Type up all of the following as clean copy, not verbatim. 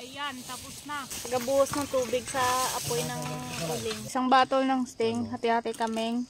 ayan, tapos na. Nagabuhos ng tubig sa apoy ng uling. Isang batol ng sting, hati-hati kaming.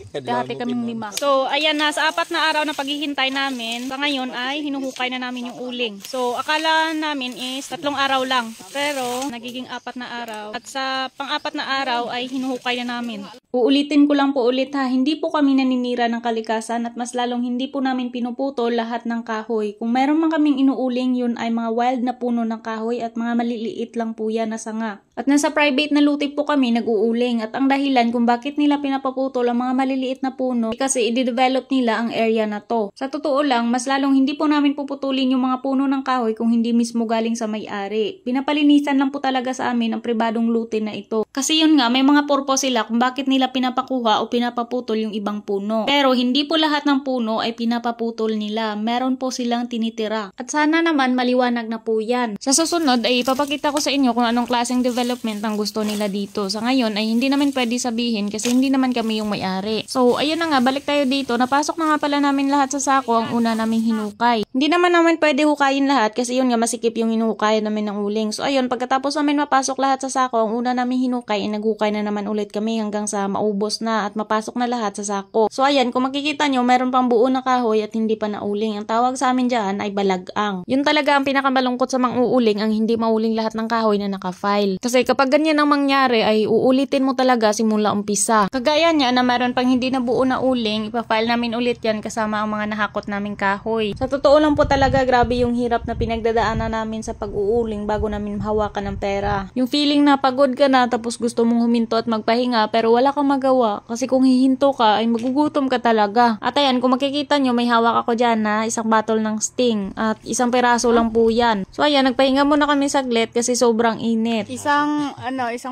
Hati-hati kaming 5. So, ayan na, sa 4 na araw na paghihintay namin, sa ngayon ay hinuhukay na namin yung uling. So, akala namin is 3 araw lang. Pero, nagiging 4 na araw. At sa pang-4 na araw ay hinuhukay na namin. Uulitin ko lang po ulit ha, hindi po kami naninira ng kalikasan at mas lalong hindi po namin pinuputol lahat ng kahoy. Kung meron man kaming inuuling, yun ay mga wild na puno ng kahoy at mga maliliit lang po yan na sanga. At nasa private na lutik po kami nag-uuling at ang dahilan kung bakit nila pinapaputol ang mga maliliit na puno kasi i-develop nila ang area na to. Sa totoo lang, mas lalong hindi po namin puputulin yung mga puno ng kahoy kung hindi mismo galing sa may-ari. Pinapalinisan lang po talaga sa amin ang pribadong lutin na ito. Kasi yun nga, may mga purpose sila kung bakit nila pinapakuha o pinapaputol yung ibang puno. Pero hindi po lahat ng puno ay pinapaputol nila. Meron po silang tinitira. At sana naman maliwanag na po yan. Sa susunod ay ipapakita ko sa inyo kung anong klaseng development ang gusto nila dito. Sa ngayon ay hindi naman pwede sabihin kasi hindi naman kami yung may-ari. So ayun na nga, balik tayo dito. Napasok na nga pala namin lahat sa sako ang una naming hinukay. Hindi naman pwede hukayin lahat kasi yun nga masikip yung hinuhukayan namin ng uling. So ayun, pagkatapos namin mapasok lahat sa sako, ang una naming hinukay ay naghukay na naman ulit kami hanggang sa maubos na at mapasok na lahat sa sako. So ayan, kung makikita nyo, meron pang buo na kahoy at hindi pa nauling. Ang tawag sa amin dyan ay balagang. Yun talaga ang pinakamalungkot sa mga uuling, ang hindi mauling lahat ng kahoy na nakafile. Kasi kapag ganyan ang mangyari ay uulitin mo talaga simula umpisa. Kagaya niya na meron pang hindi na buo na uling, ipafile namin ulit yan kasama ang mga nahakot naming kahoy. Sa totoo lang po talaga, grabe yung hirap na pinagdadaanan namin sa pag-uuling bago namin mahawakan ng pera. Yung feeling na pagod ka na tapos gusto mong huminto at magpahinga pero wala kang magawa kasi kung hihinto ka ay magugutom ka talaga. At ayan, kung makikita nyo, may hawak ako dyan na isang batol ng sting at isang peraso lang po yan. So ayan, nagpahinga muna kami saglit kasi sobrang init. Isang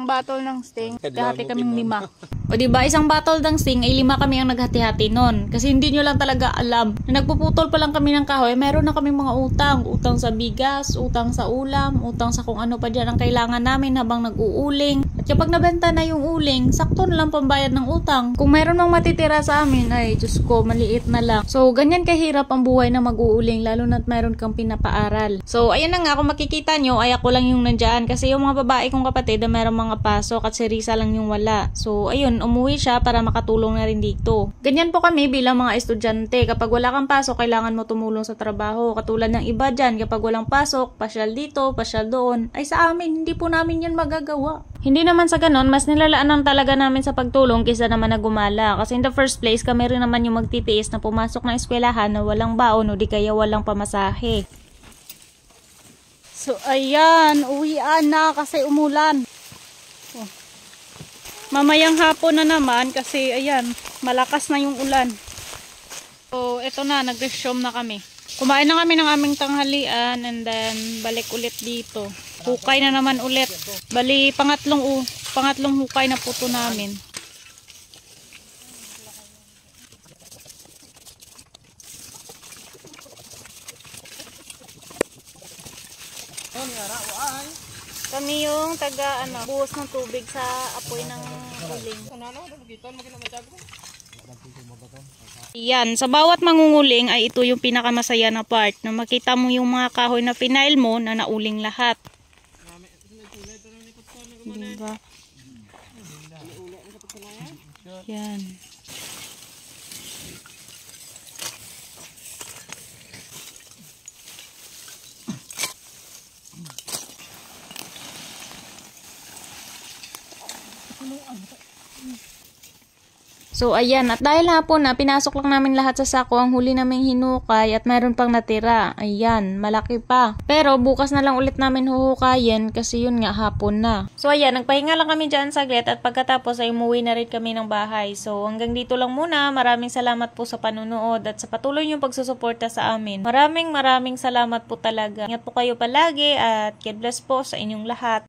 batol ng sting, hati kaming 5. O diba, isang batol ng sting ay 5 kami ang naghati-hati nun. Kasi hindi nyo lang talaga alam. Na nagpuputol pa lang kami ng kahoy, meron na kaming mga utang. Utang sa bigas, utang sa ulam, utang sa kung ano pa dyan ang kailangan namin habang nag-uuling. At kapag nabenta na yung uling, sakto na lang pambayad ng utang. Kung meron mang matitira sa amin, ay Diyos ko, maliit na lang. So, ganyan kahirap ang buhay na mag-uuling, lalo na't meron kang pinapaaral. So, ayun na nga, kung makikita nyo, ay ako lang yung nandyan. Kasi yung mga babae kong kapatid na meron mga pasok at si Risa lang yung wala. So, ayun, umuwi siya para makatulong na rin dito. Ganyan po kami bilang mga estudyante. Kapag wala kang pasok, kailangan mo tumulong sa trabaho. Katulad ng iba dyan, kapag walang pasok, pasyal dito, pasyal doon. Ay sa amin, hindi po namin yan magagawa. Hindi naman sa ganon, mas nilalaan talaga namin sa pagtulong kaysa naman na gumala. Kasi in the first place, kami rin naman yung magtitiis na pumasok ng eskwelahan na walang baon o di kaya walang pamasahe. So, ayan, uwian na kasi umulan. Oh. Mamayang hapon na naman kasi, ayan, malakas na yung ulan. So, eto na, nag-resume na kami. Kumain na kami ng aming tanghalian and then balik ulit dito. Hukay na naman ulit. Bali, pangatlong hukay na po ito namin. Kami yung buhos ng tubig sa apoy ng uling. Yan, sa bawat mangunguling ay ito yung pinakamasaya na part, na makita mo yung mga kahoy na final mo na nauling lahat. Diba? Yan. So ayan, at dahil hapon na, pinasok lang namin lahat sa sako ang huli naming hinukay at meron pang natira. Ayan, malaki pa. Pero bukas na lang ulit namin huhukayin kasi yun nga, hapon na. So ayan, nagpahinga lang kami dyan saglit at pagkatapos ay umuwi na rin kami ng bahay. So hanggang dito lang muna. Maraming salamat po sa panunood at sa patuloy niyong pagsusuporta sa amin. Maraming salamat po talaga. Ingat po kayo palagi at God bless po sa inyong lahat.